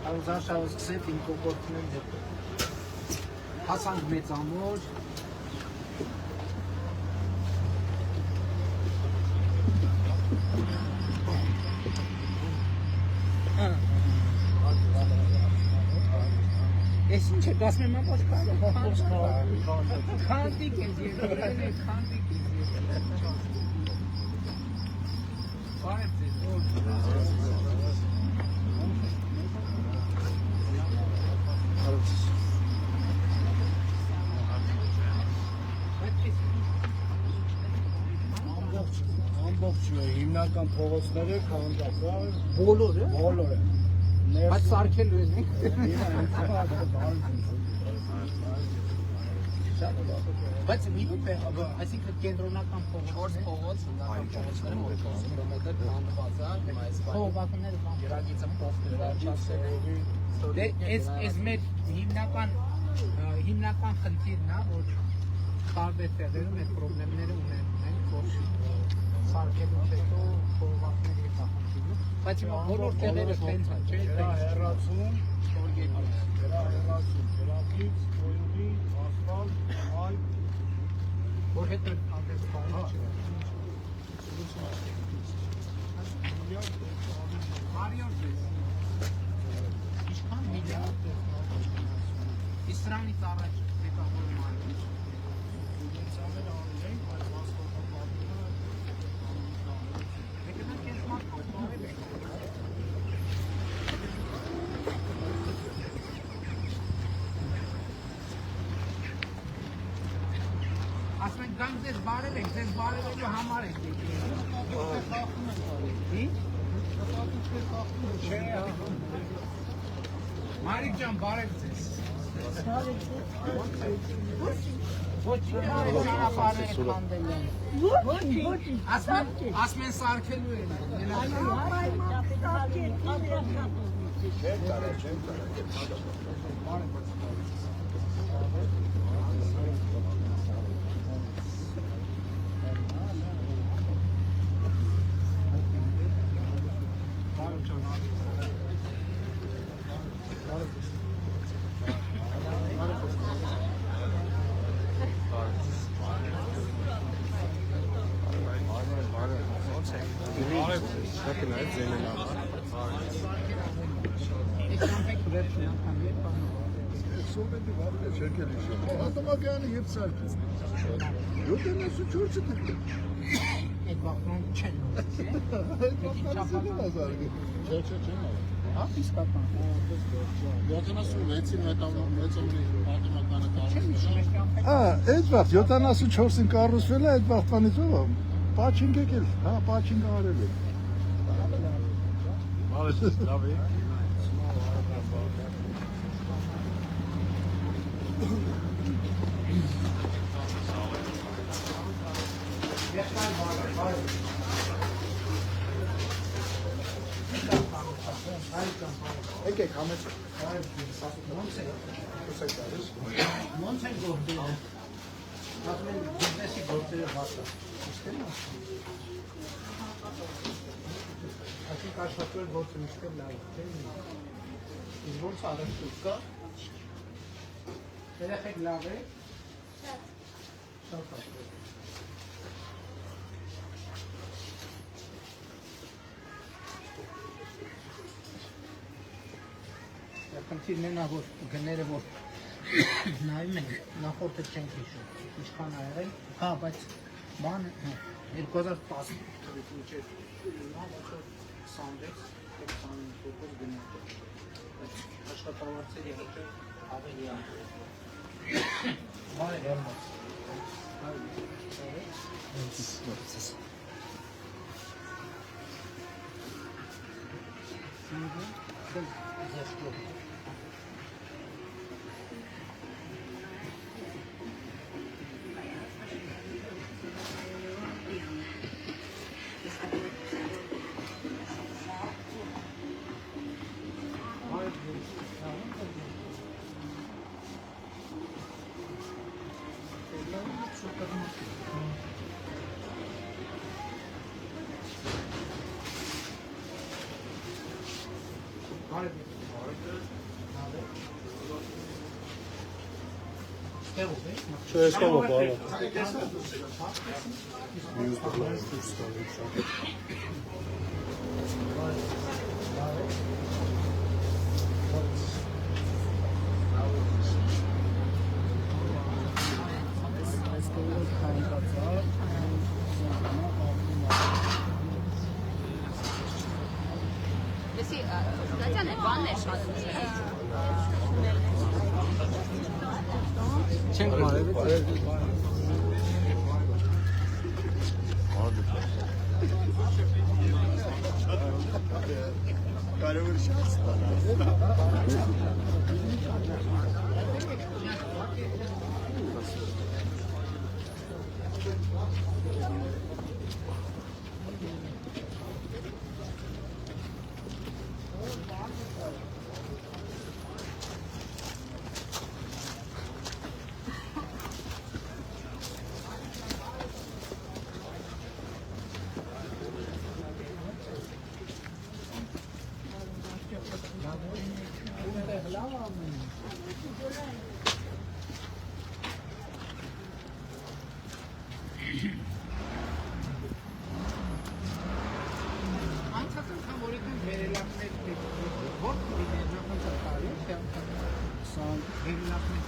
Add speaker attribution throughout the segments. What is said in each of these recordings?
Speaker 1: Արուզաշավը սկսեց իմ կոկորդն եմ հասանք մեծ ամոր Ես ինչ է, դասմ եմ ամոչ քանդիկ ես ես քանդիկ
Speaker 2: Ամբողջ հիմնական փողոցները քանդակալ բոլորը
Speaker 1: Բայց սարքելու են Բայց մի դուք է, այսինքն կենտրոնական փողոց, հիմնական փողոցները մոտ 40 կիլոմետր քանդված է, հիմա այս փողոցները երագիծը փոխվել է, այս մեր հիմնական խնդիրն է, որ տարբեր տեղերում այդ խնդիրները ունենք, որ սարքելուց հետո փողոցները եկախնդիրում, բայց հիմա բոլոր տեղերը տենց է, չէ՞,
Speaker 2: հեռացում, հեռացում, հեռակից, կոյունի, ասֆալտ, այլ
Speaker 1: որ հետո անդես բանը չէ։ Մարիոտ ես։ Իշքան միլիարդ ես։ Իսկ սրանից առաջ հետավորում արվի։
Speaker 2: Ծամերը անում ենք, բայց մասնավորապես
Speaker 1: Եկնակ ես մասնավորել ենք։ Ասենք գանք ձեզ բարել ենք, ձեզ բարելելու համար ենք եկել։ Ինչ? Մարիկ ջան, բարել ձեզ։ Ասմ են սարքելու են։
Speaker 2: Ատոմակայանը և սարքից 74-ը
Speaker 1: Այդ բախնում չեն
Speaker 2: Այդ բախնարիզելին ազարգը Չեն
Speaker 1: Հա, իսկական
Speaker 2: 76-ին ատոմականը
Speaker 3: Այդ վաղ 74-ին կառուցվել է այդ վաղտանից ով Պաչինգ եկել, հա, պաչինգ արել է
Speaker 2: լավ է
Speaker 3: Եկեք համեց
Speaker 1: Ոնց են գործերը Ասում են բիզնեսի գործերը բացա Իշտ են Ասիկ աշխատվել գործը միշտեր լավ Իսկ ոնց արաշտուր կա Երեխեք լավ է Շատ աշխատել Խնդիրն է նա, որ գները, որ նայում ենք, նախորդը չենք հիշում, ինչքան ա եղել, հա, բայց բանը, 2010 թվից մինչև 26-25% գնոց է, բայց աշխատավարձերի հետո ավելի է, բարև երմաց, Տեղով է։
Speaker 2: Չէ, էստեղ է բարը։
Speaker 4: Դեսի, դատյան է, բանն է շատ
Speaker 1: Չենք մարել։
Speaker 3: Կարևոր շանս
Speaker 1: Անցածն կամ որիկն վերելակներ որ նախանցակարի սան վերելակներ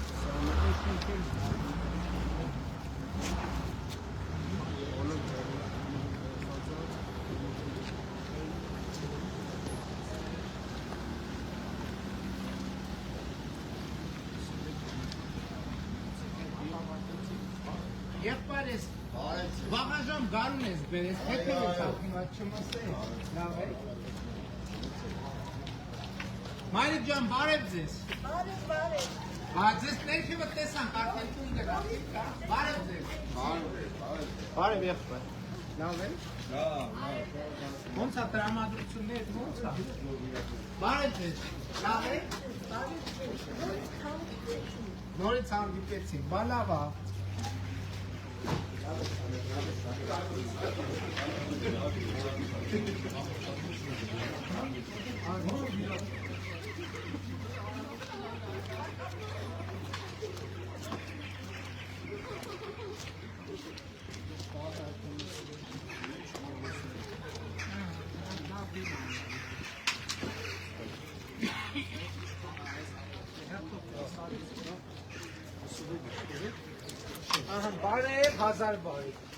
Speaker 1: Եղբայր ես վաղաժամ գարուն ես բերես, հետև ես աղիմա չմասե, լավ է։ Մայրիկ ջան, բարև ձեզ։ Բարև ձեզ ներքևը տեսանք, արդեն տուն գնացիք, բարև ձեզ։ Բարև եղբայր։ Լավ է։ Ոնց է տրամադրություններ, ոնց է։ Բարև ձեզ, լավ է։ Նորից հանդիպեցինք, բա լավ է։ Բարև, հազար բարև։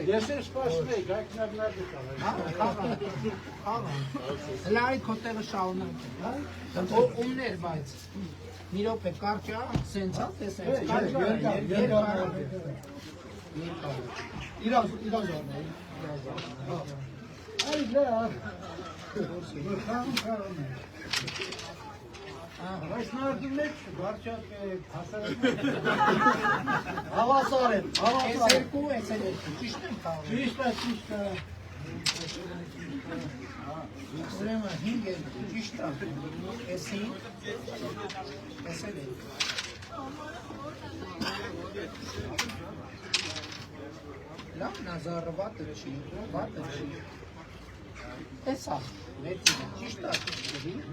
Speaker 2: Ես էլ սպասում էի, գայքնաբներ դուք
Speaker 1: Հլա այդ քոտերը շարունակենք, ումներ բայց, մի րոպե կարճա, սենց ա, տեսենց,
Speaker 2: Այս նարդում եք, վարճակ եք, հավասար եմ,
Speaker 1: Ես երկու, ես երկու, ճիշտ եմ կարող։
Speaker 2: Ճիշտ է։
Speaker 1: Ուրեմն 5 երկու, ճիշտ է։ Ես 5, ես էլ երկու։ Լավ նազարը վատը չի։ Տեսա, մեծին, ճիշտ է, ճիշտ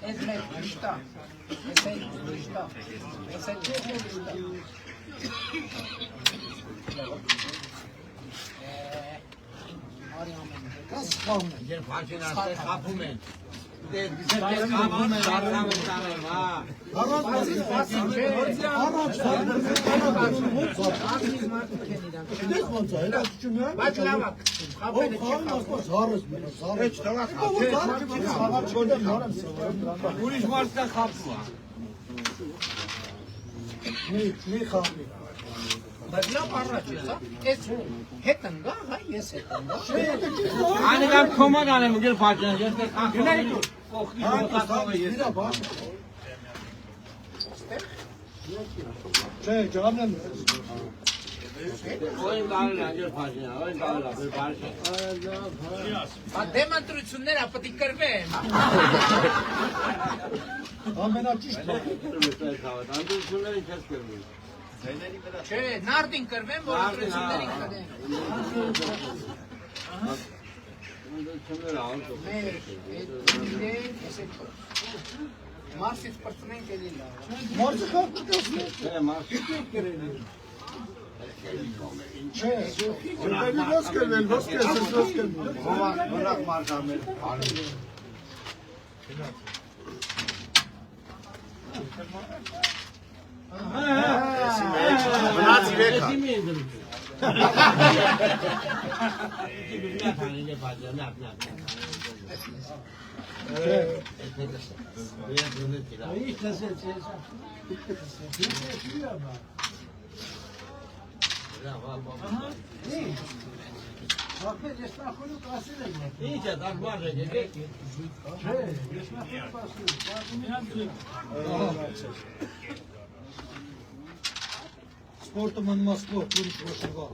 Speaker 1: Ez meg lista. Ez egy lista. Ez egy lista. Kas kalmıyor.
Speaker 5: Gel parçalar kapım et. Bize kapım et. Ուրիշ մարդկա խապում է։
Speaker 2: Մի խապի։
Speaker 1: Բայց լավ առաջ է, հա։ Ես հետ ընկա, հա, ես հետ ընկա։
Speaker 5: Անիկամ կոման անեմ գել փաճան, ես կանքնայի դու։ Օխնի ոտակով ես։
Speaker 2: Չէ, ջանեմ։
Speaker 5: Oyun dağılır gel Paşinyan. Oyun dağılır bir parça.
Speaker 1: Դեմոնտրություններ ապտի կրվեն։
Speaker 3: Ամենաճիշտ
Speaker 5: Andır şunları kes görmüyor.
Speaker 1: Չէ, նարդին կրվեն, որ ընտրություններին կրեն։
Speaker 5: Şunları al.
Speaker 1: Մեր իրեն էսետ։ Մարսից պրծնենք էլի լավ։
Speaker 3: Մարդը խաղ չկասնի։
Speaker 5: Ne marş?
Speaker 3: Ուրբերի ոսկերվել, ոսկերվել։
Speaker 5: Bırak markamı.
Speaker 2: Մնաց իրեք։
Speaker 5: Kim indirdin? Bir tane ne parça ne yap. İyice takma edecek.
Speaker 3: Սպորտը մնում է սպորտ, ուրիշ ոչնվա։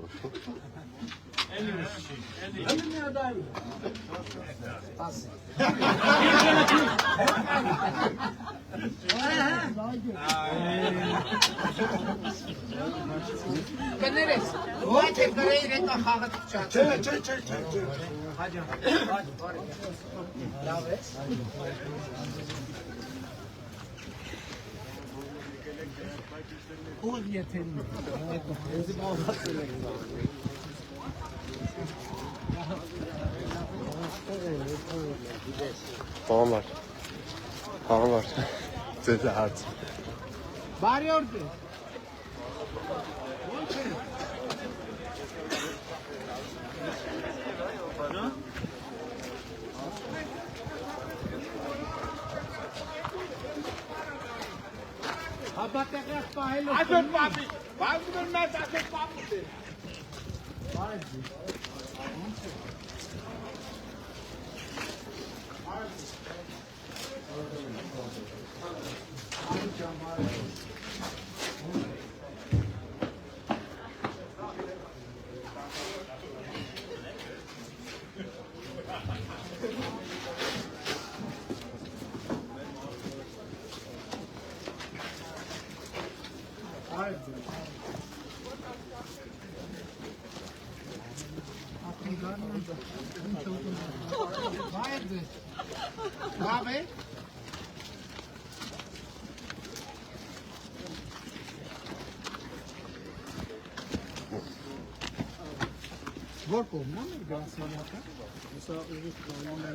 Speaker 1: Կներես, ոչ է գրեի իրենքա խաղը չաց։
Speaker 3: Չէ։
Speaker 1: Լավ ես։ Ուր եթեն։
Speaker 6: Tamam var. Tamam var. Dedi artık.
Speaker 1: Բարի օր դե։ Հապատեղյակ պահել ես։
Speaker 2: Այսօր պապի, բազում մեծ այսօր պապուտ է։
Speaker 1: Լավ է։
Speaker 3: Որ կողմն է գասանյակը։ Հեսա ուղիղ կողմն է։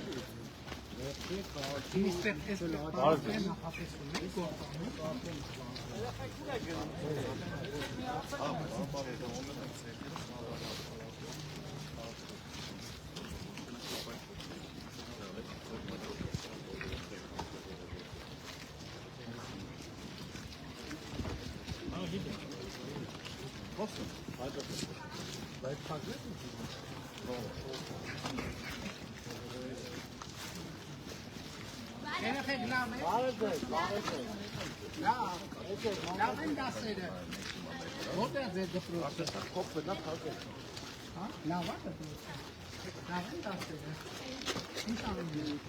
Speaker 1: Միստր Էստեփանովը նախատեսում է Երեխեք լավ է։ Լավ են դասերը։ Որտե՞ղ ձեր դպրոցը։ Հա, լավ է դպրոցը։ Լավ են դասերը։ Ինչ անում եք։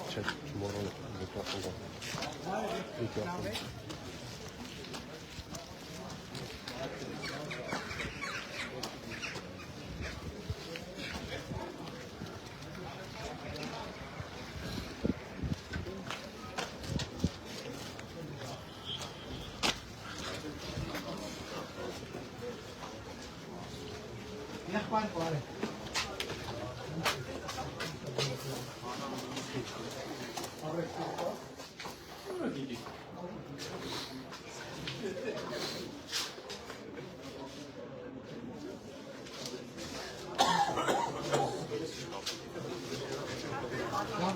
Speaker 6: Çek, morunu, mikrofonda. Mikrofon.
Speaker 1: Եղբայր բարը։ Նատի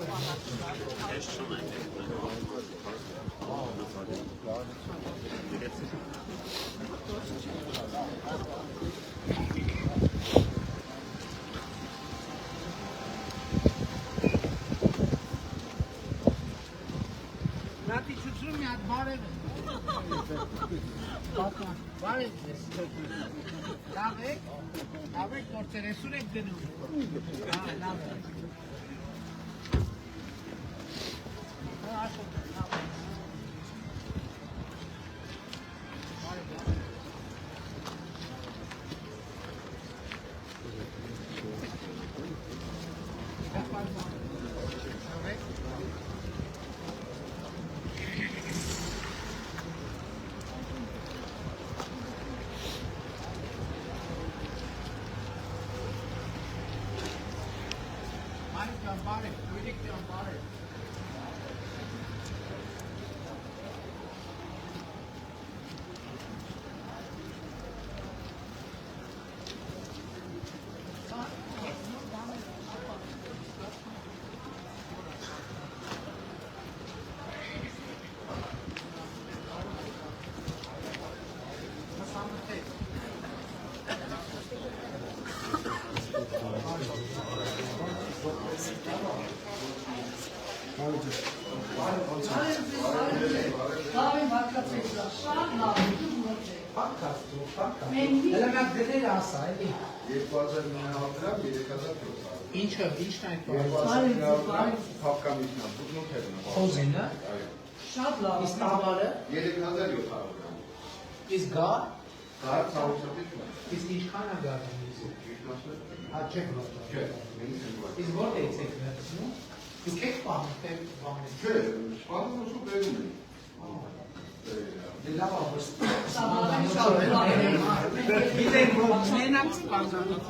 Speaker 1: չուծում մի հատ բարև է։ Բարև ես։ Լավ եք, գործեր ես ուր եք գնում։ Լավ եք։ Հելանակ դներ ասա, էլի։
Speaker 3: 2900 դրամ, 3700։
Speaker 1: Ինչը, ինչն այդ
Speaker 3: 2900 դրամ փապկամիջնա, բուտնոթերն է։
Speaker 1: խոզինը,
Speaker 7: Շատ լավ,
Speaker 1: իսկ տավարը,
Speaker 3: 3700 դրամ։
Speaker 1: իսկ գա,
Speaker 3: Գար ցավոքսապից է։
Speaker 1: իսկ ինչքան է գարը։ Հա չեք
Speaker 3: Չէ,
Speaker 1: ոտը։
Speaker 3: մենք ենք ոտը։
Speaker 1: Իսկ որտեղից եք վերցնում։ Դուք եք պահում, թե բանից։
Speaker 3: Չէ, սպանում ու բերում են։
Speaker 1: Դե լավ ավստ։
Speaker 7: Սավանին շատ լավ է։
Speaker 1: Գիտեք, որ մենակ սպանզանից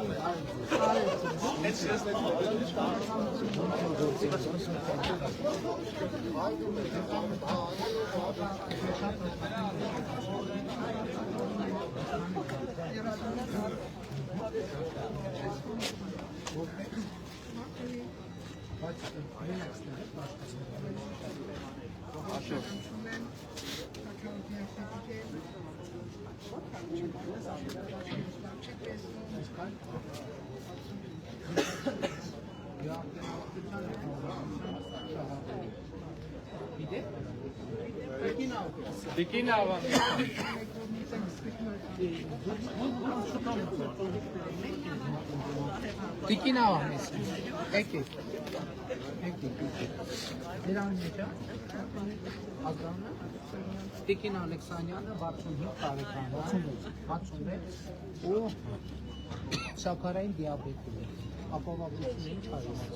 Speaker 1: Տիկին ավանես, եկեք, դրան մեջա, ագրանը, Տիկին Ալեքսանյանը 65 տարեկան, 66 ու շաքարային դիաբետ ունի, ապավաբությունը ինչ հարամաց։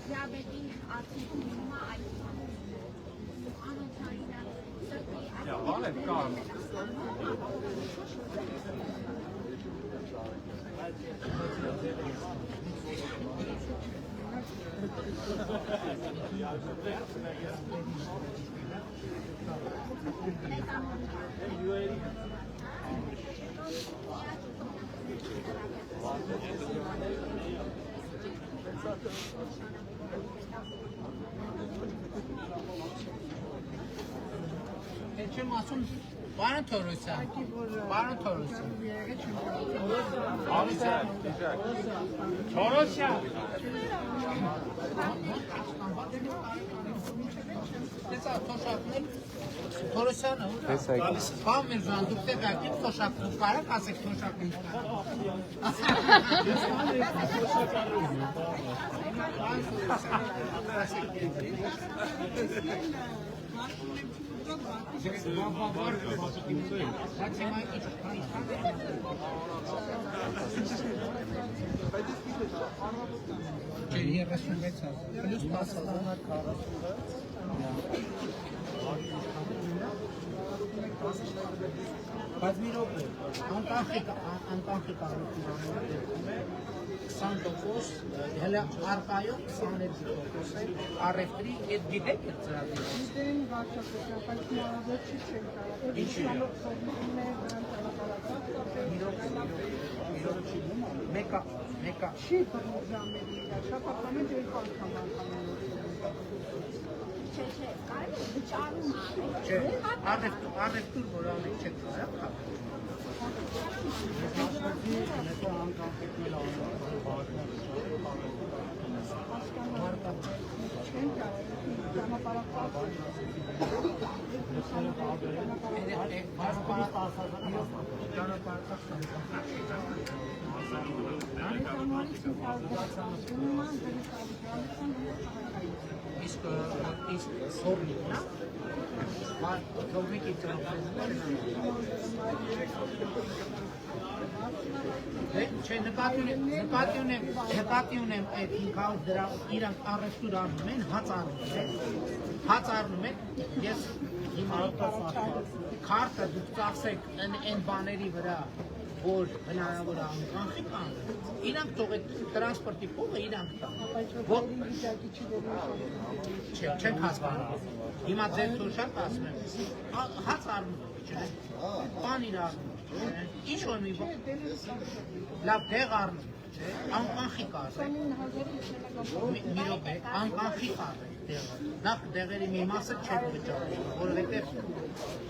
Speaker 4: Diabetes articuluma
Speaker 5: Ja, vale, calma.
Speaker 1: Չեմ ասում, պարոն Թորոսյան, պարոն Թորոսյան։
Speaker 5: Թորոսյան։
Speaker 1: Դες Ասա թոշակներ Թորոսյանը Պավ Միրզան դուք տեղակիք թոշակ դուք կարեք ասեք թոշակն ինչ Բայց մի րոպե, անկանխիկ 20% հələ արկայով 22% է, առևտրի այդ գիտեք այդ ծրագրը։
Speaker 8: Գիտեն վարչապետական, բայց հնարավոր չի չեն կարող։ Ինչի՞։
Speaker 1: Մեկա
Speaker 8: Չի բռնում ժամերի իրար, շաբաթամեջ երկու անգամ անգամանում։
Speaker 4: Չէ, կարելի է վճարում անել։
Speaker 1: Չէ, առևտուր որ անեք չեք կարող իսկ սորնիկ նա Կողմիկի Չէ, նկատի ունեմ այդ 500 դրամ իրանք առևտուր առնում են, հաց առնում են, ես հիմա քարտը դուք ծախսեք այն բաների վրա, որ հնարավոր է անկանխիկ անեն, իրանք թող այդ տրանսպորտի փողը իրանք տան։ Չենք հասկանում։ Հիմա ձեր թոշակ ասում եմ, հաց առնում եք, բան իր առնում եք, ինչ որ մի լավ դեղ առնում եք, անկանխիկ առեք, մի րոպե, անկանխիկ առեք դեղը, նախ դեղերի մի մասը չեք վճարում, որովհետև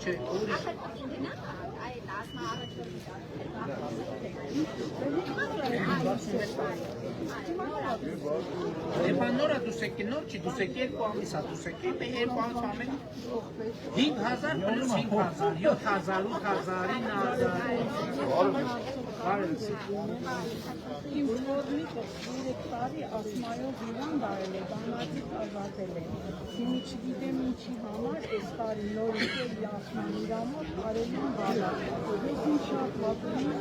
Speaker 1: չէ, ուրիշ Նորա դուսեկի նոր չի դուսեկի երկու ամիս է դուսեկի երկու ամիս ամեն 5,000 պլյուս 5,000 7,000 8,000
Speaker 8: Իմ որնիկը 3 տարի ասմայով հիվանդ արել է, բանացից ազատել է։ Հիմի չգիտեմ ինչի համար, այս տարի նորից էլ ասման իր ամոտ արել են բալա։ Ես ինչ շատ վատում եմ,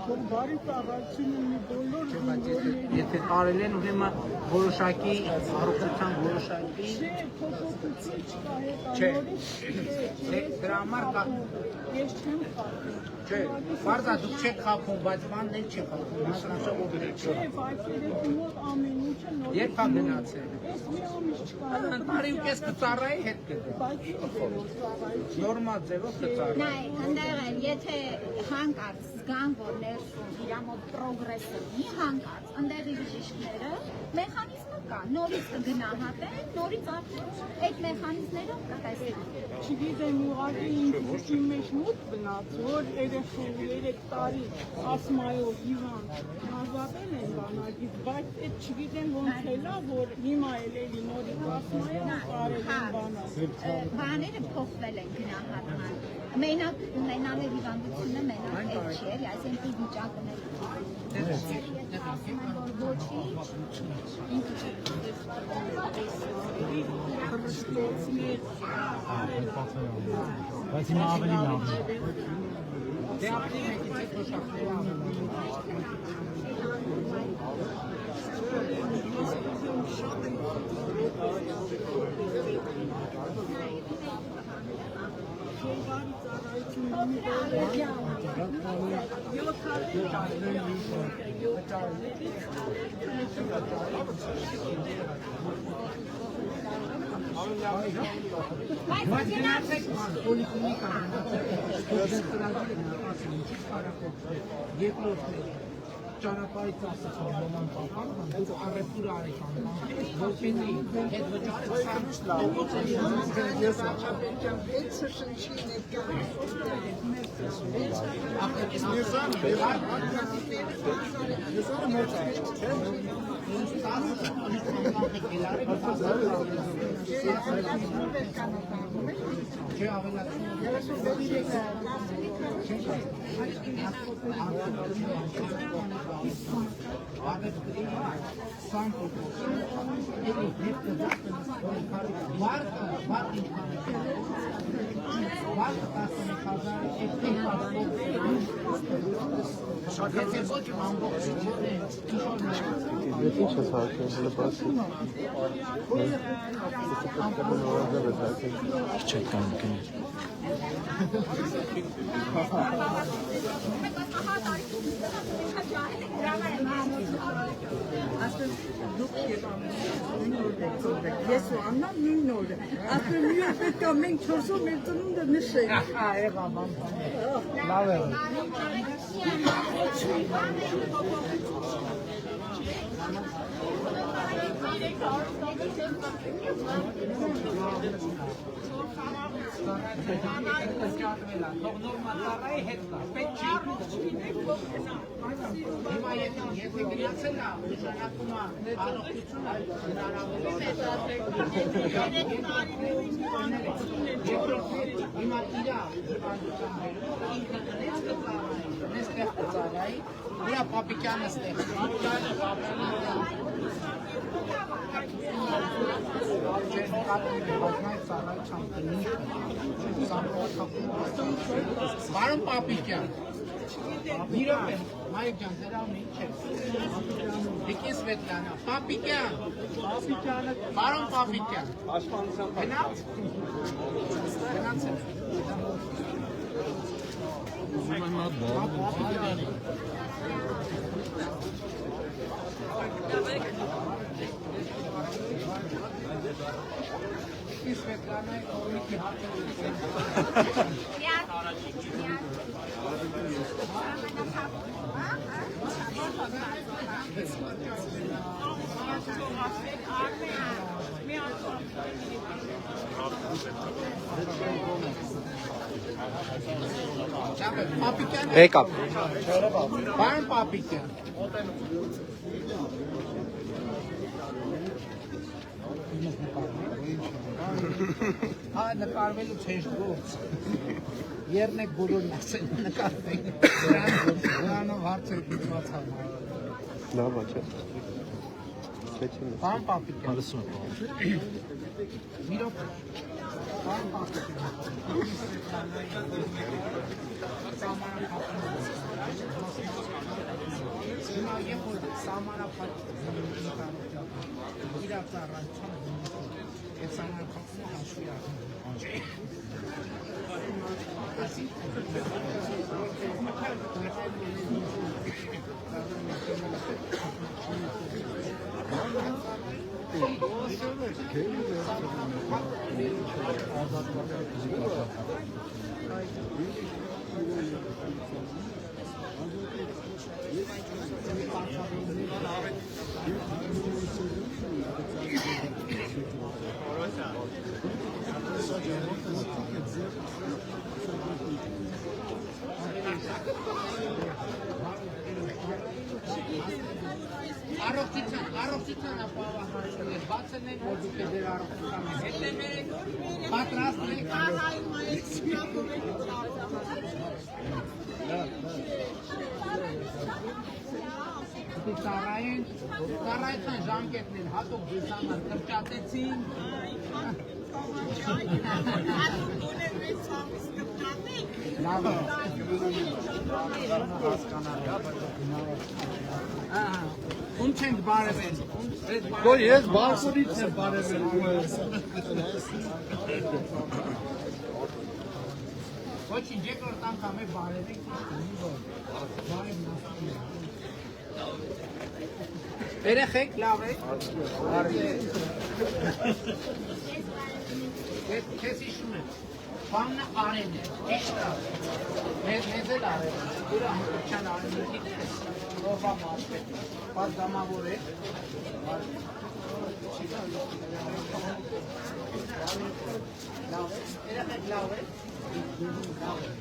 Speaker 8: որ բարի ծառայությունն մի բոլոր զինվորների։
Speaker 1: Եթե արել են ուրեմն որոշակի առողջության որոշակի
Speaker 8: Չէ, փոփոխություն չկա
Speaker 1: Չէ,
Speaker 8: դրա համար ես չեմ խաղում։
Speaker 1: Չէ, բարձա դուք չեք խաղում, բայց բանն էլ չեք խաղում, հասկանալի ով է։
Speaker 8: Չէ, բայց երեք մոտ ամեն ինչը նոր։
Speaker 1: Երբ է գնացել։
Speaker 8: Ես մի ամիս չկա։
Speaker 1: Տարի ու կես կծառայի հետ կգա։
Speaker 8: Բայց ինչ ձևով ծառայի։
Speaker 1: Նորմալ ձևով կծառայի։
Speaker 4: Նայ, հնդեղ էլ, եթե հանկարծ զգան, որ ներսում իր մոտ պրոգրեսը մի հանկարծ, ընդեղի բժիշկները մեխանիզմը կա, նորից կգնահատեն, նորից արդեն այդ մեխանիզմները կտեսնեն։
Speaker 8: Չգիտեմ, ուղղակի ինձ մեջ մոտ գնաց, որ երեխան 3 տարի ասմայով հիվանդ ազատել են բանակից, բայց այդ չգիտեմ ոնց էլա, որ հիմա էլի նորից ասմայով կարել են բանակ։
Speaker 4: Բաները փոխվել են գնահատման։ Մենակ ունենալու հիվանդությունը մենակ էլ չի, էլի, այսինքն վիճակն է։
Speaker 5: Բայց հիմա ավելի լավ է։
Speaker 1: Դե ապրի մեկից է թոշակները անում։ Բայց գնացեք պոլիկլինիկա գնացեք, երկրորդը ճանապարհից ասացին ոման պապան, հենց առևտուր արեկան, որպեսզի հետ վճարը
Speaker 8: Ես ու Աննան նույն օրը։ Ասում եմ, պետք է մենք 4-ով մեր ծնունդը նշենք։
Speaker 1: լավ է Իրա պապիկյանը ստեղ Բարոն Պապիկյան, մի րոպե, Մայիկ ջան, դրամը ինչ է։ Դիկին Սվետլանա, Պապիկյան, Բարոն Պապիկյան, գնաց։
Speaker 6: Եկավ։
Speaker 1: Բարոն Պապիկյան։ Հա նկարվելուց հեշտ գործ։ Երնեք բոլորն ասեն նկարվենք։ Դրանով հարցեր դիպված համար։
Speaker 6: Լավ է, չէ։
Speaker 1: Բարոն Պապիկյան։ Մի րոպե։ Բարոն Պապիկյան։ Հիմա երբ որ սահմանափակ իրացառանցում այդ սահմանափակումը հաշվի առնում Առողջության ապահովության բացեն են որ դուք դեր առողջության հետ եք պատրաստ եք Ծառայության ժամկետն հատուկ ձեզ համար կրճատեցին լավ ում չենք բարևել
Speaker 3: Դու ես բարձրից եմ բարևել
Speaker 1: Ոչինչ երկրորդ անգամ է բարևեք Երեխեք լավ եք Քեզ հիշում եմ Բաննը արեն է ճիշտ է մեզ էլ արեն Ուրախ Մկրտչյան Արենիկին ես, Նովա Մարսպետ, պատգամավոր է։ Լավ է, երեխեք լավ է։ Լավ է։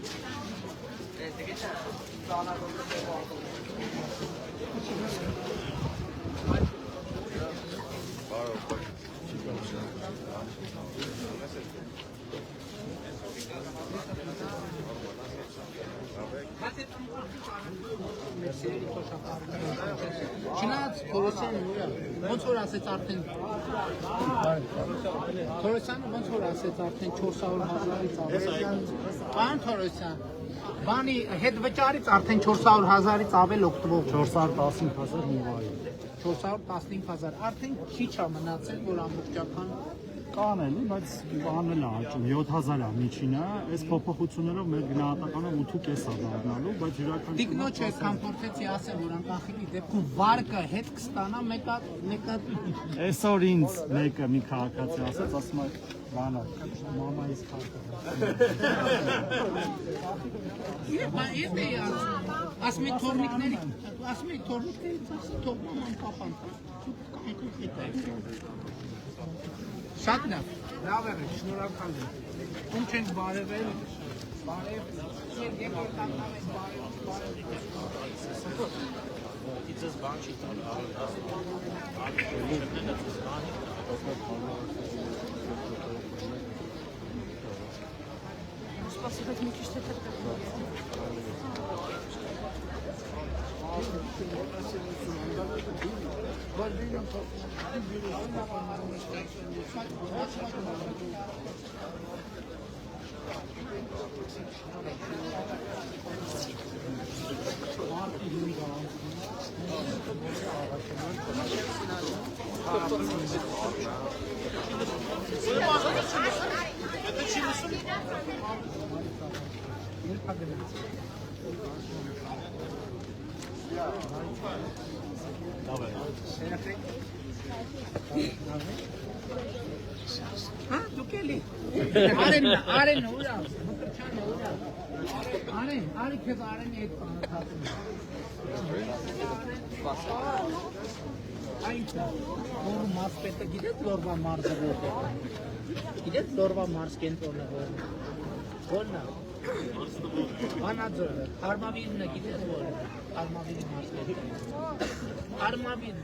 Speaker 1: Չնայած Թորոսյանը ոնց որ ասեց արդեն Թորոսյանը ոնց որ ասեց արդեն 400,000-ից ավել Պարոն Թորոսյան բանի հետ վճարից արդեն 400,000-ից ավել օգտվող
Speaker 2: 415,000 նվարի
Speaker 1: 415,000 արդեն քիչ է մնացել որ ամբողջական
Speaker 2: կան էլի, բայց բանն էլ աճում 7,000 է միջինը, այս փոփոխություններով մեր գնահատականը 8.5 է դառնալու, բայց յուրաքանչյուր
Speaker 1: Տիկնոջը այդքան փորձեցի ասել, որ անկախելի դեպքում վարկը հետ կստանա, մեկը
Speaker 2: այսօր ինձ մեկը մի քաղաքացի ասաց, ասում է բանա, մամայիս քարտը։
Speaker 1: Ես էի ասում եմ թորնիկներից, թողնում եմ կապան։ Շատ լավ է, շնորհակալ եմ։ Ում չենք բարևել, բարև, երբ որ կանգնάμε Իծես բան չի տալ,
Speaker 8: Спасибо, Дмитрий, что ты
Speaker 1: Հա, դուք էլի։ Արեն ուրա, Մկրտչյանը ուրա։ Արեն քեզ Արենի հետ բանաթափում։ Այնտեղ որ մարզպետը գիտեք Լորվա մարզը որտեղ է։ Գիտեք Լորվա մարզ կենտրոնը որն է։ Վանաձորը, Արմավիրնը գիտեք որ Արմավիրի մարզպետը։ Արմավիրը։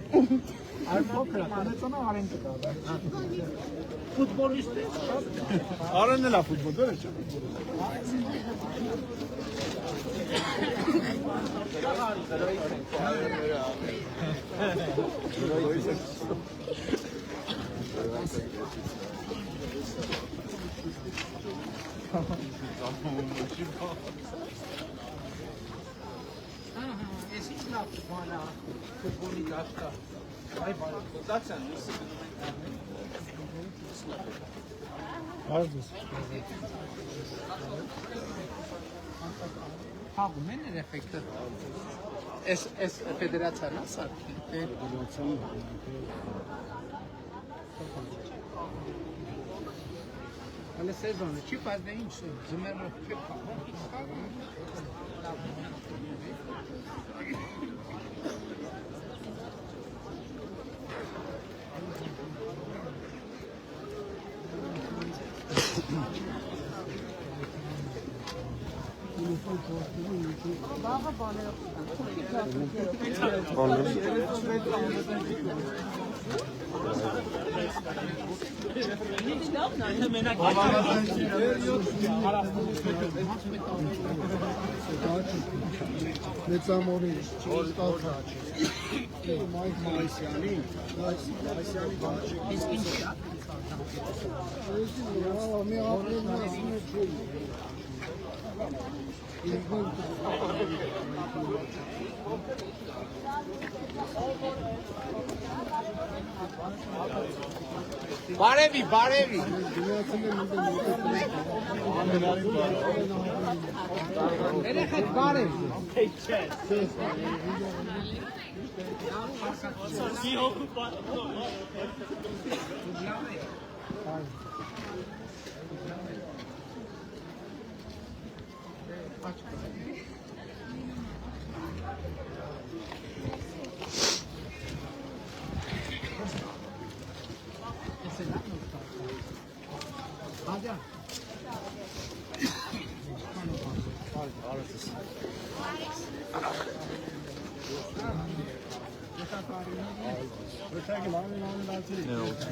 Speaker 2: Արմավիրը արեն կտա։
Speaker 1: Ֆուտբոլիստ է։
Speaker 2: Արենն էլ է ֆուտբոլ, դե չէ։
Speaker 1: Ես ինչ լավ բանա ֆուտբոլի դաշտա։ Այ բարի, դացան, ուսը
Speaker 2: Արդուս։
Speaker 1: Հաղում են երեխեքը։ Էս ֆեդերացիան է սարքի։ Հələ sezonu չի, բայց դե ինչ ձմեռը չի խաղում։
Speaker 8: Բաղը բաները
Speaker 3: Մեծամորի չստացած Մայիսյանի բաճի
Speaker 1: Իսկ ինչ է։
Speaker 3: մի ապրիլն ասում է չէ
Speaker 1: Բարևի, բարևի։ Երեխեք բարև։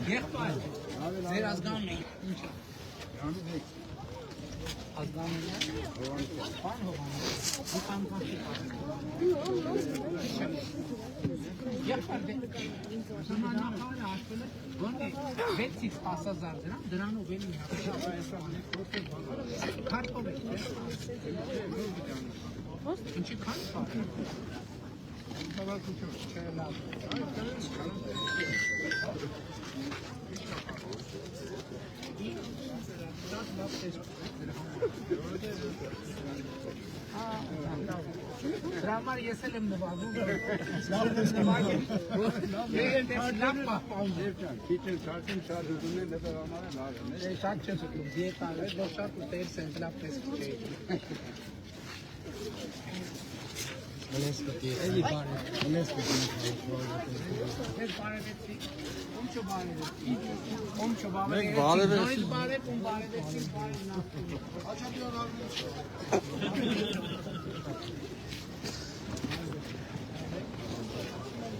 Speaker 1: Եղբայր, ձեր ազգանն է, ինչ է։ Ազգանն է, բան հողանն, ու կամքաշի Եղբայր, զմանախանը հաշվել է, գոնի 6-ից 10,000 դրամ, դրանով էլի մի հաշվել քարտով է, ինչի քարտ պարը։ Դրամար ես էլ եմ նվազում, լավ պահպանում։
Speaker 3: Քիչ շարքին շարժում են դեռ համար են արել։
Speaker 1: Շատ չես ուտում, դիետան է, ոչ շատ ուտել սենց լավ տեսք չէի։ Էլի բարև։ Ես բարևեցի, ում չբարևեցի, ում չբարևեցի, նորից բարև, ում բարևեցի, բարև նախտում։ Աչատիոր արվում։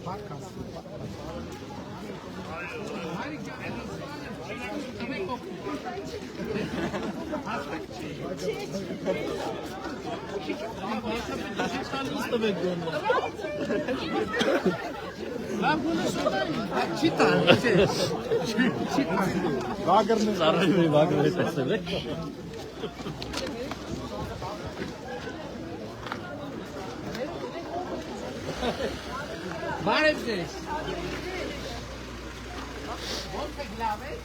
Speaker 1: Բարկաս։ Հարիկ ջան, տվեք Բարև ձեզ։ Ոնց եք լավ եք։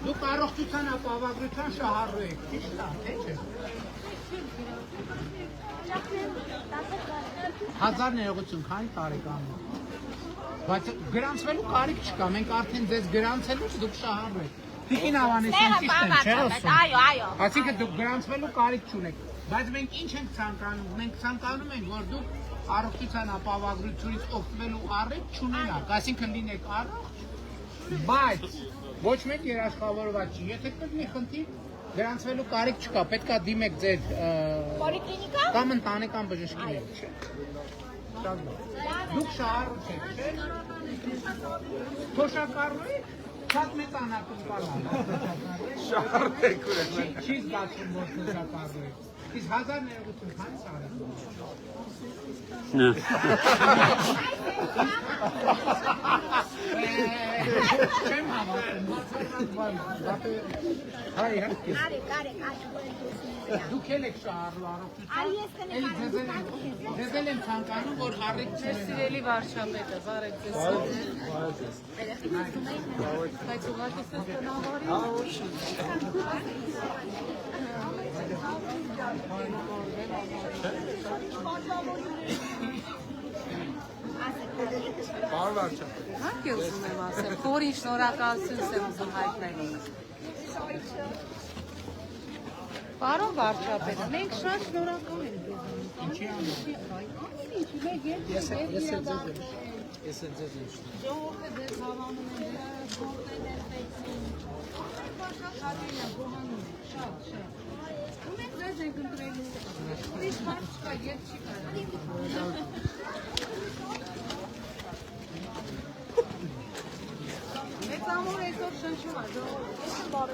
Speaker 1: Դուք առողջության ապահովագրության շահառու եք, ճիշտ է, թե՞ չէ։ 1000 ներողություն, քանի տարեկան եք։ Բայց գրանցվելու կարիք չկա, մենք արդեն ձեզ գրանցելուց դուք շահառու եք։ Տիկին Ավանեսյան ճիշտ եմ, չէ՞ ասում։ Այո։ Այսինքն դուք գրանցվելու կարիք չունեք։ Բայց մենք ինչ ենք ցանկանում։ Մենք ցանկանում ենք, որ դուք առողջության ապահովագրությունից օգտվելու առիթ չունենաք, այսինքն լինեք առողջ, բայց ոչ մեկ երաշխավորված չի։ Եթե կգտնի մի խնդիր, գրանցվելու կարիք չկա, պետք է դիմեք ձեր պոլիկլինիկա կամ ընտանեկան բժշկի հետ, չէ՞։ Դուք շահառու եք, չէ՞։ Թոշակառու եք, շատ մեծ անակնկալ է։ Շահառու եք ուրեմն։ Չի զգացում, որ թոշակառու եք։ Իսկ 1000 ներողություն, քանի սարեք։ Չեմ հավատում, հայ հարկի։ Դուք էլ եք շահառու առողջության։ Ձեզ էլ եմ ցանկանում, որ առիթ չես
Speaker 9: Սիրելի վարչապետը, բարև ձեզ։ Բայց ուղղակի սեստանավարի։
Speaker 3: Բարև վարչապետ։
Speaker 9: Հարկե ուզում եմ ասել, խորին շնորհակալություն եմ ուզում հայտնել։ Պարոն վարչապետ, մենք շատ շնորհակալ ենք ձեզ։
Speaker 1: Ինչի անունով։ Ես էլ ձեզ եմ։
Speaker 9: Ժողովուրդը ձեզ հավանում է, խորտել են պետքին։ Շատ հատել եմ, գոհանում եմ, շատ։ Ու մենք ձեզ ենք ընտրելու։ Ուրիշ մարդ չկա, ետ չի կա։ Մեծ ամուր այսօր շնչում է, ժողովուրդ, ես եմ բարև։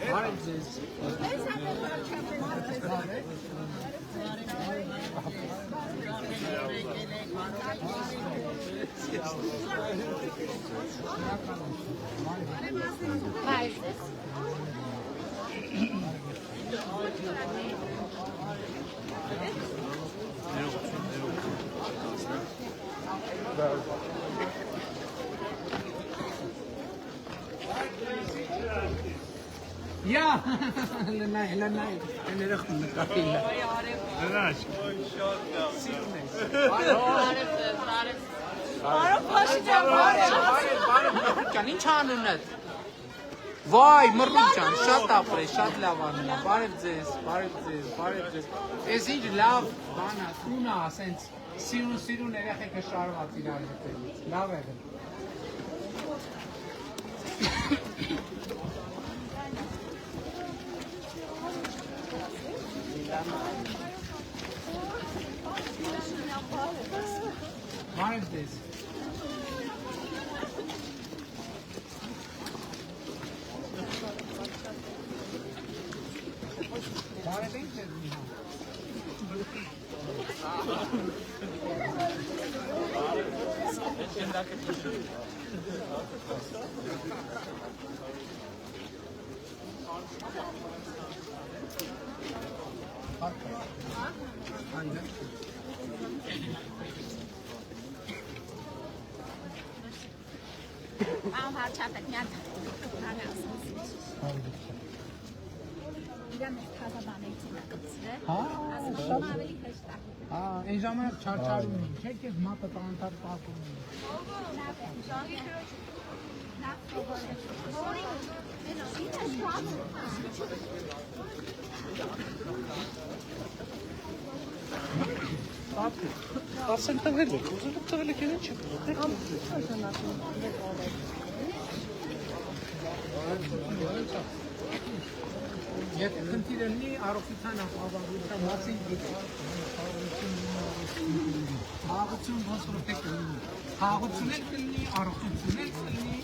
Speaker 1: Բարև ձեզ։ Ja, Lenay, enerig nagkakila. Lenay. Բարև, ինչ անուն է։ Վայ, մռլիճան, շատ ապրե, շատ լավ անուն է։ Բարև ձեզ։ Էս ինչ լավ բան է, տուն է, ասենց սիրուն երեխեքը շարված իրար հետ։ Լավ եղել։ What is this? What is it?
Speaker 4: Ահա հարչապետ իրան ես թազաբանեցին ակցրել, ասում ավելի հեշտ է։
Speaker 1: Այն ժամանակ չարչարում էին, չէ՞ քեզ մատը տանտար պակում էին։
Speaker 6: Ասենք տվել եք, ուզում եք տվել եք ինչ չեք։
Speaker 1: Եթե խնդիրը լինի առողջության ապահովության մասին խաղաղություն ոնց որ պետք է լինի։ Խաղաղություն էլ կլինի, առողջություն էլ կլինի,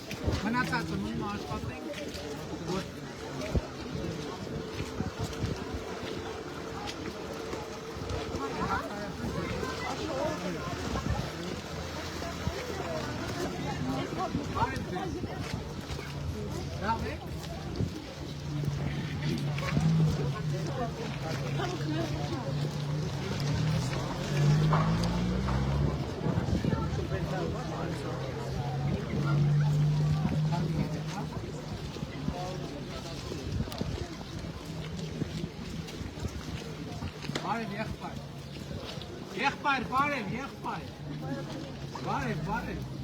Speaker 1: մնացածը նույն աշխատենք, որ Բարև։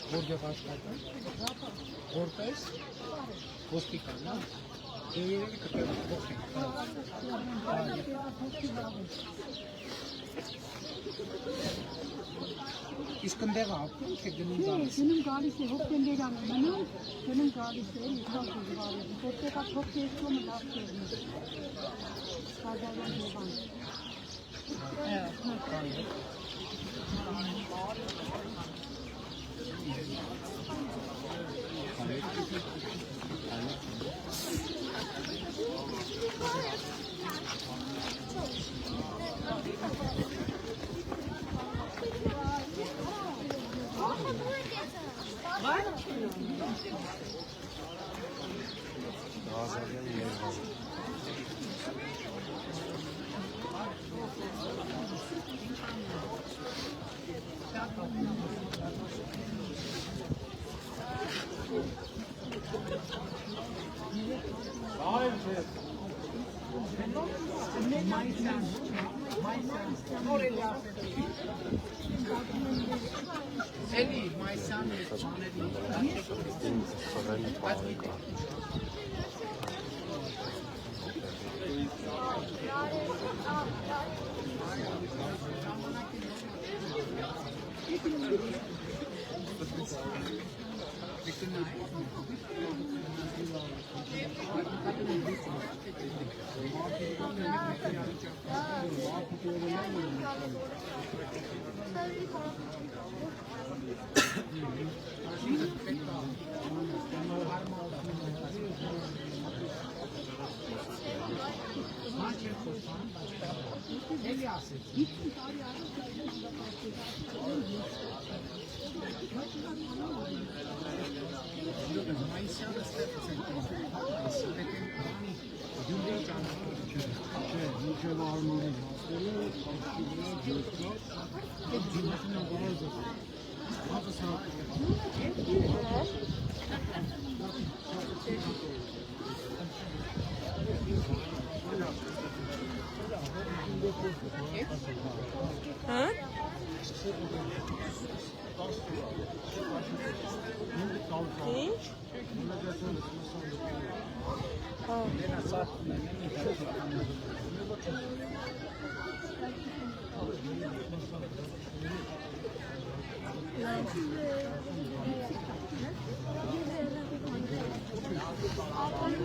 Speaker 1: Որտեղ աշխատում։ Որպես ոստիկան, հա։ Երևի կտեղի փոխենք։ Իսկ ընդեղ ապրում թե գնում գալիս։
Speaker 8: Գնում գալիս է հոկտեմբերանը մնում, գնում գալիս է էլի քան զվարի։ Որտեղ է փոխեցումը լավ չէ։ Հազարան դեպան։
Speaker 1: Ellie, my son is Էլի ասեցի։ Մայիսյանը ստեղծեց են
Speaker 3: Մինչև Արմանի հասնելը,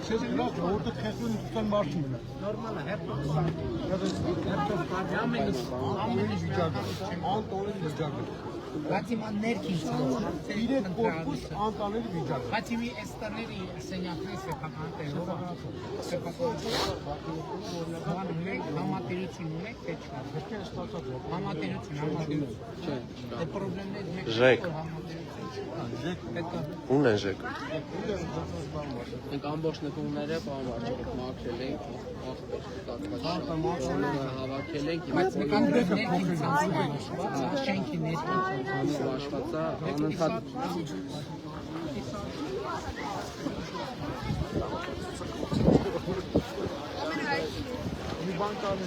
Speaker 3: Siz biraz orada kesmenin tutan marşı mı?
Speaker 1: Normal hep Բայց հիմա ներքին ցանցը
Speaker 3: իրեք կորպուս անտանելի վիճակ։
Speaker 1: Բայց հիմի էստաների սենյակների սեփական տեղով սեփական մենք համատերություն ունենք թե չէ։ Համատերություն։ Չէ։ Դե խնդիրները մեկ
Speaker 6: Ունեն ժեք։
Speaker 10: Մենք ամբողջ նկումները բանվարչով մաքրել ենք, հավաքել ենք,
Speaker 1: բայց նկատելով ներքին ցանցը շենքի ներքին
Speaker 10: հաշվածա անընդհատ
Speaker 3: Մի բան կանի։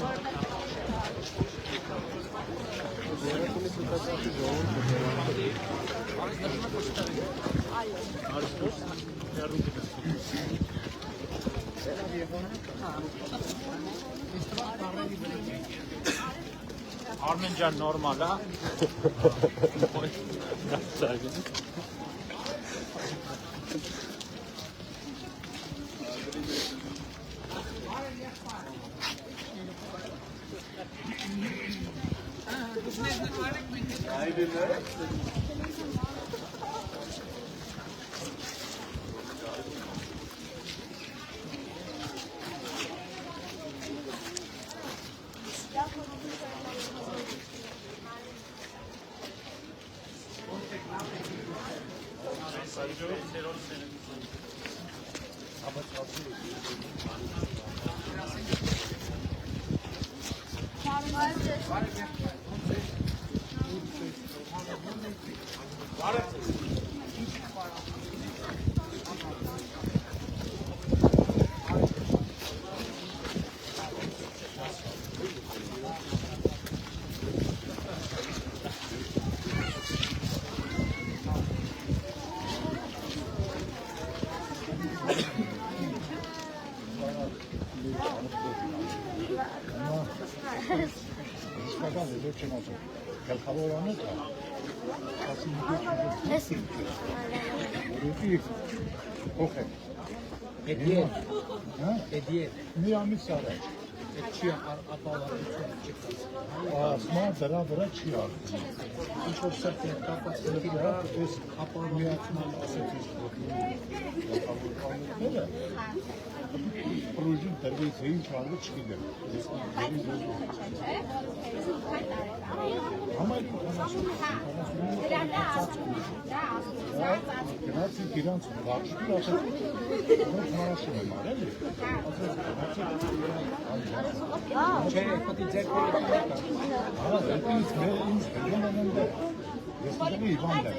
Speaker 2: Armen ջան նորմալ է։
Speaker 3: Մի ամիս առաջ։
Speaker 1: չի ապավարություն չկաց։
Speaker 3: Ասմա դրա վրա չի արվում։
Speaker 1: Ինչ որ սրտի կապած դրա այս ապավարությունը ասեցի։
Speaker 3: Պրոժին դրվեց էին չարվը չգիտեմ։ Գնացի իրանց վարշտի ասել, որ մարաշում եմ արել է։
Speaker 1: Չէ, պետք է ձեր կողմը։
Speaker 3: ինձ հենգոն եմ դեր։ Ես ընդեղի Իվան դեր։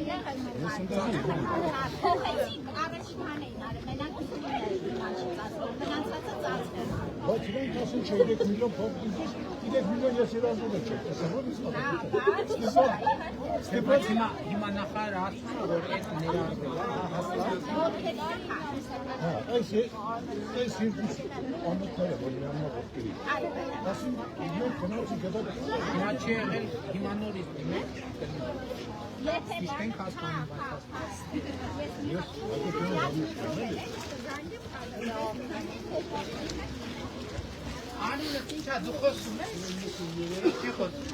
Speaker 3: Ես ընդեղի Իվան դեր։
Speaker 4: Փոխեցինք առաջին էին արել, մենակ մնացածը ծածկել։
Speaker 3: Բայց իրենք ասում չէ 3 միլիոն փող դիզես, 3 միլիոն ես իրանձում եմ չեք, ասեմ, որ
Speaker 1: Ստեփան հիմա նախարարը ասում է, որ այդ ներառվել է,
Speaker 3: այս երկու անոթները, որ միանա ոտքերի, ասում, իրենք կնացի գդակ,
Speaker 1: հիմա չի եղել, հիմա նորից դիմեք, միշտ ենք հասկանում,
Speaker 3: ես ակետյանը հավիք կանել է,
Speaker 1: Անինը ինչ է, դու խոսում ես, չի խոսում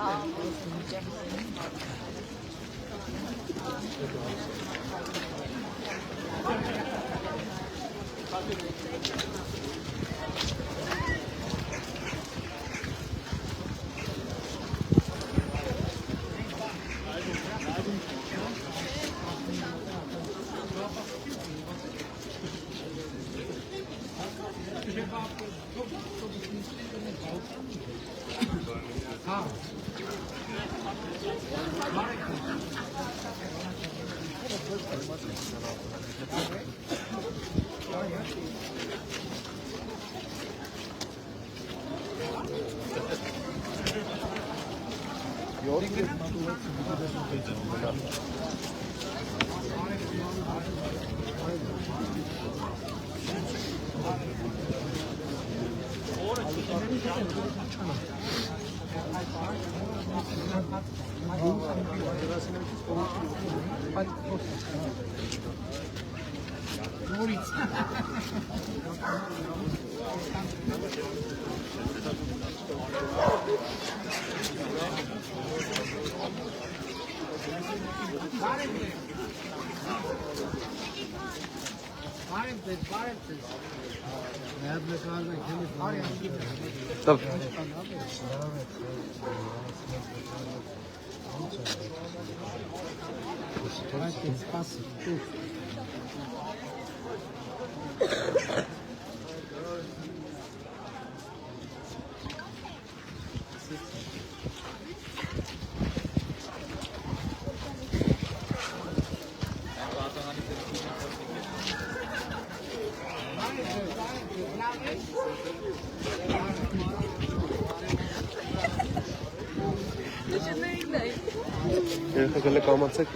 Speaker 6: Երեխեքները կամացեք։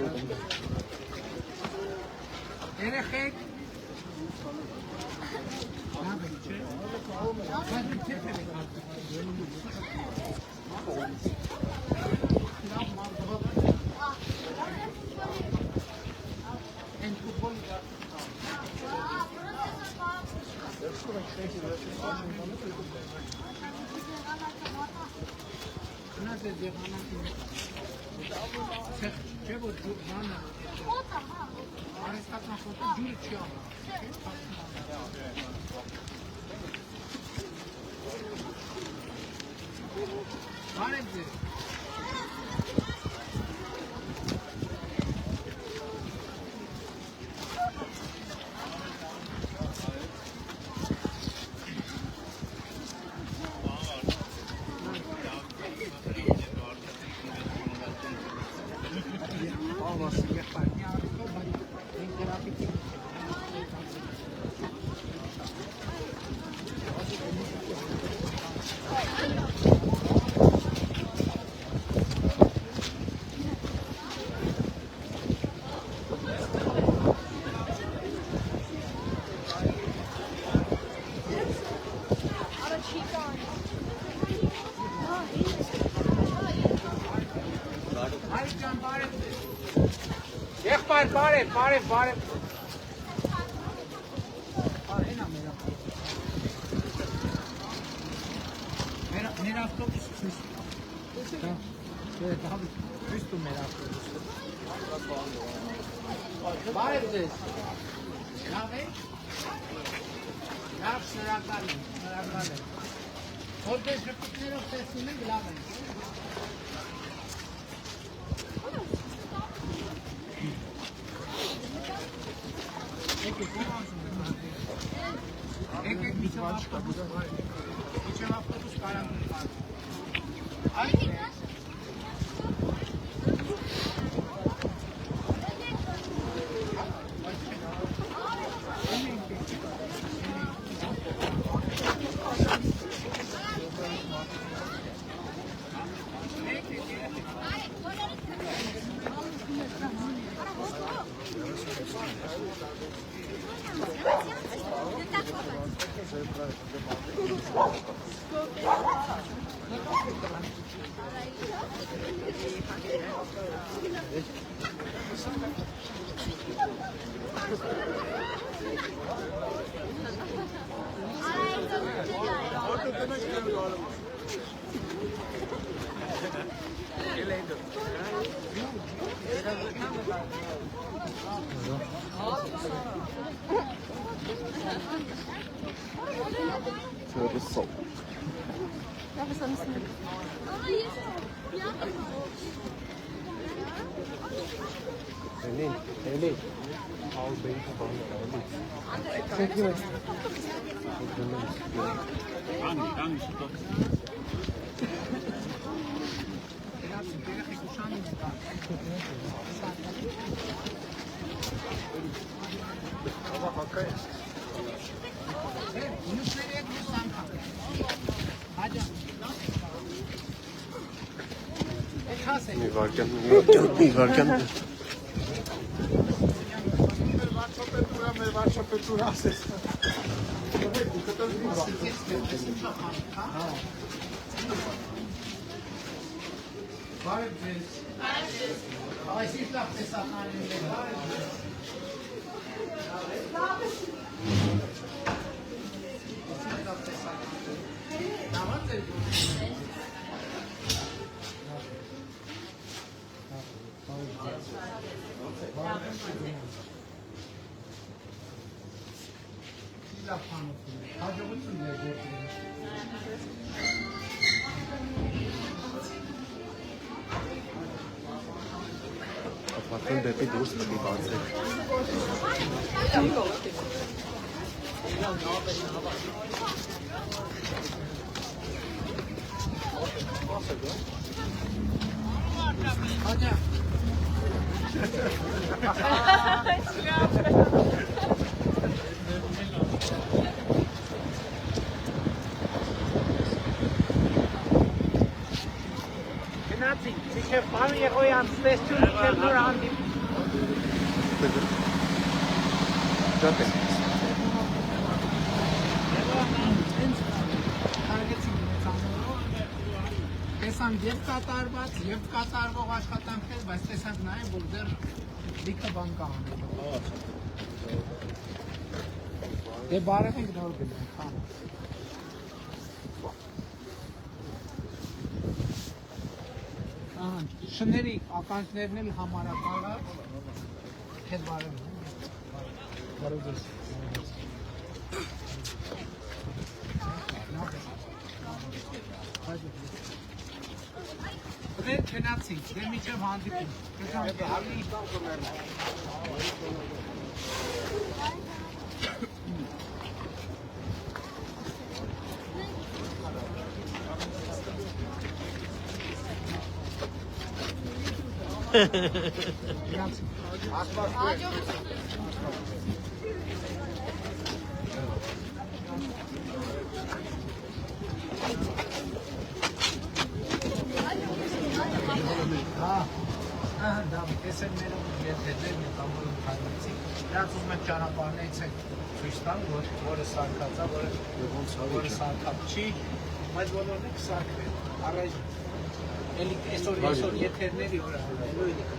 Speaker 1: Երեխեք Բարև Մեր ավտոբուսը ցույց տա։ Դա ցույց տու մեր ավտոբուսը։ Բարև ձեզ։ Լավ եք։ Լավ, շնորհակալ եմ։ Որտեղ շփոթներով տեսնում եք, լավ է։ Եկեք միջև ավտոբուս կարան
Speaker 6: Սա մի վարկյան Ապարտան դեպի դուրս պիտի բացեք։
Speaker 1: Գնացինք, մինչև բանը եղոյ անցտեսություն, մինչև նոր հանդիպ։
Speaker 6: Շատ է։
Speaker 1: Տեսանք և կատարված, և կատարվող աշխատանքներ, բայց տեսանք նաև, որ դեռ լիքը բան կա անելու։ Դե բարև ենք նոր գնանք, խանը։ Շների ականջներն էլ համարակարած, հետ բարև ենք։ Բարև ձեզ։ Դե գնացինք, դե մինչև հանդիպում։ Տեսել մերում եթերներ մետամորում քայլեցին, նրանց ուզում եմ ճանապարհներից են ցույց տան, որը սարքած է, որը սարքած չի, բայց բոլորն է կսարքվեն, առայժմ, էլի այսօր եթերների օրը, նույնիկ